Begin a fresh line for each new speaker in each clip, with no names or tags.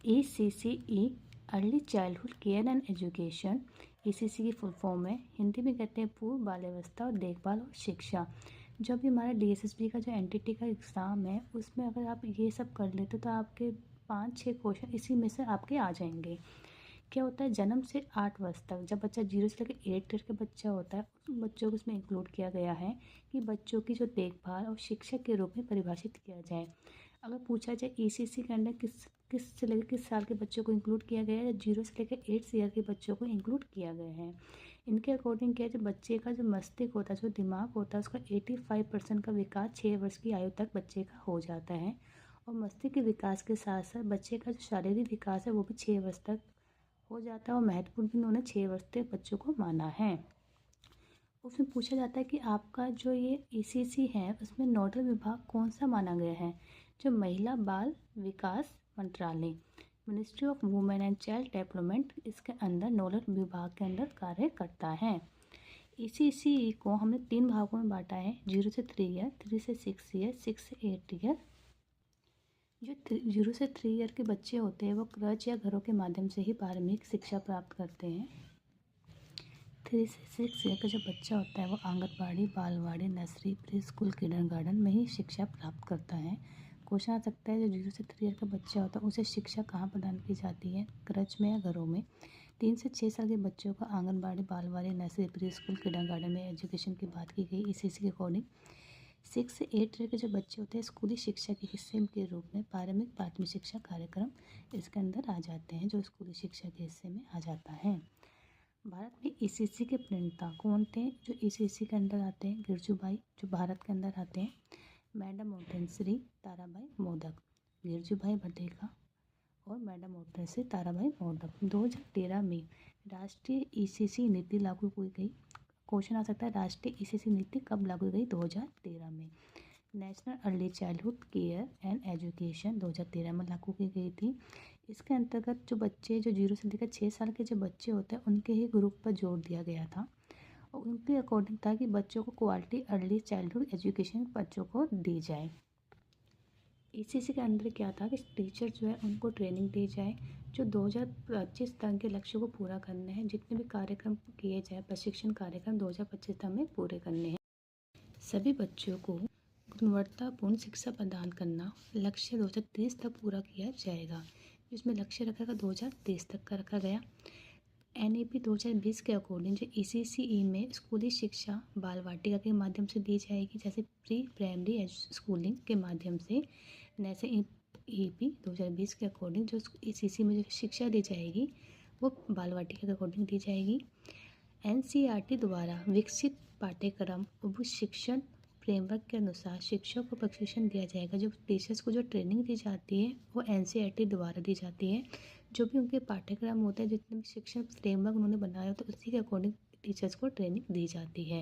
ECCE early childhood care and education, ECC की full form है, हिंदी में कहते हैं पूर्व बाल्यावस्था और देखभाल और शिक्षा। जो भी हमारा DSSB का जो एनटीटी का एग्ज़ाम है उसमें अगर आप ये सब कर लेते तो आपके 5-6 क्वेश्चन इसी में से आपके आ जाएंगे। क्या होता है, जन्म से 8 वर्ष तक जब बच्चा 0 से लेकर 8 ईयर का बच्चा होता है उन बच्चों को इसमें इंक्लूड किया गया है कि बच्चों की जो देखभाल और शिक्षक के रूप में परिभाषित किया जाए। अगर पूछा जाए ECC के अंदर किस से लेकर किस साल के बच्चों को इंक्लूड किया गया है, या 0 से लेकर 8 ईयर के बच्चों को इंक्लूड किया गया है। इनके अकॉर्डिंग क्या है, जो बच्चे का जो मस्तिष्क होता है, जो दिमाग होता है, उसका 85% का विकास 6 वर्ष की आयु तक बच्चे का हो जाता है। और मस्तिष्क के विकास के साथ साथ बच्चे का जो शारीरिक विकास है वो भी 6 वर्ष तक हो जाता है। और महत्वपूर्ण भी उन्होंने 6 वर्ष तक बच्चों को माना है। उसमें पूछा जाता है कि आपका जो ये ECC है उसमें नोडल विभाग कौन सा माना गया है। जो महिला बाल विकास मंत्रालय, ministry of women and child development, इसके अंदर नोडल विभाग के अंदर कार्य करता है। ECC को हमने 3 भागों में बांटा है, 0 से 3 ईयर, 3 से 6 ईयर, 6 से 8 ईयर। जो 0 से 3 ईयर के बच्चे होते हैं वो क्रच या घरों के माध्यम से ही प्रारंभिक शिक्षा प्राप्त करते हैं। 3 से 6 ईयर का जो बच्चा होता है वो anganwadi, balwadi, nursery, pre school, kindergarten में ही शिक्षा प्राप्त करता है। क्वेश्चन आ सकता है, जो 0 से 3 ईयर का बच्चा होता है उसे शिक्षा कहाँ प्रदान की जाती है, क्रच में या घरों में। 3 से 6 साल के बच्चों को anganwadi, balwadi, nursery, pre school, kindergarten में एजुकेशन की बात की गई ECC के अकॉर्डिंग। 6 से 8 ईयर के जो बच्चे होते हैं स्कूली शिक्षा के हिस्से के रूप में प्रारंभिक प्राथमिक शिक्षा कार्यक्रम इसके अंदर आ जाते हैं, जो स्कूली शिक्षा के हिस्से में आ जाता है। भारत में ECC के प्रणेता कौन थे? जो ECC के अंदर आते हैं, गिरजू भाई जो भारत के अंदर आते हैं, मैडम मोटेंसरी, ताराबाई मोदक, गिरजू भाई भटेका और मैडम मोटेंसरी, ताराबाई मोदक। 2013 में राष्ट्रीय ECC नीति लागू की गई। क्वेश्चन आ सकता है, राष्ट्रीय ECC नीति कब लागू की गई? 2013 में। National early childhood care and education 2013 में लागू की गई थी। इसके अंतर्गत जो बच्चे जो 0 से लेकर 6 साल के जो बच्चे होते हैं उनके ही ग्रुप पर जोर दिया गया था और उनके अकॉर्डिंग था कि बच्चों को क्वालिटी अर्ली चाइल्डहुड एजुकेशन बच्चों को दी जाए। ECC के अंदर क्या था कि टीचर जो है उनको ट्रेनिंग दी जाए, जो 2025 तक के लक्ष्यों को पूरा करने हैं। जितने भी कार्यक्रम किए जाए, प्रशिक्षण कार्यक्रम 2025 तक में पूरे करने हैं। सभी बच्चों को गुणवत्तापूर्ण शिक्षा प्रदान करना लक्ष्य 2030 तक पूरा किया जाएगा, जिसमें लक्ष्य रखा गया 2030 तक का रखा गया। NEP 2020 के अकॉर्डिंग जो ECCE में स्कूली शिक्षा बाल वाटिका के माध्यम से दी जाएगी, जैसे प्री प्राइमरी स्कूलिंग के माध्यम से। जैसे EP 2020 के अकॉर्डिंग जो ECC में जो शिक्षा दी जाएगी वो बाल वाटिका के अकॉर्डिंग दी जाएगी। NCERT द्वारा विकसित पाठ्यक्रम और शिक्षण फ्रेमवर्क के अनुसार शिक्षकों को प्रशिक्षण दिया जाएगा। जो टीचर्स को जो ट्रेनिंग दी जाती है वो NCERT द्वारा दी जाती है। जो भी उनके पाठ्यक्रम होते हैं, जितने भी शिक्षण फ्रेमवर्क उन्होंने बनाया होता है उसी के अकॉर्डिंग टीचर्स को ट्रेनिंग दी जाती है।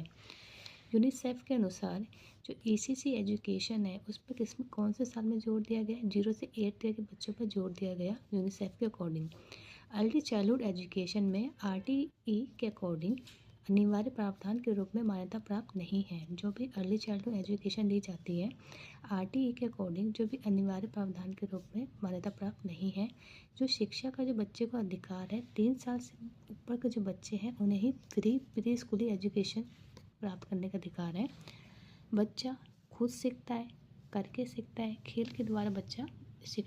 यूनिसेफ के अनुसार जो ECC एजुकेशन है उस पर कौन से साल में जोर दिया गया? 0 से 8 ईयर के बच्चों पर जोर दिया गया यूनिसेफ के अकॉर्डिंग। अर्ली चाइल्डहुड एजुकेशन में RTE के अकॉर्डिंग अनिवार्य प्रावधान के रूप में मान्यता प्राप्त नहीं है। जो भी अर्ली चाइल्डहुड एजुकेशन दी जाती है RTE के अकॉर्डिंग जो भी अनिवार्य प्रावधान के रूप में मान्यता प्राप्त नहीं है। जो शिक्षा का जो बच्चे को अधिकार है, 3 साल से ऊपर के जो बच्चे हैं उन्हें ही प्री स्कूली एजुकेशन प्राप्त करने का अधिकार है। बच्चा खुद सीखता है, करके सीखता है, खेल के द्वारा बच्चा शिक्षा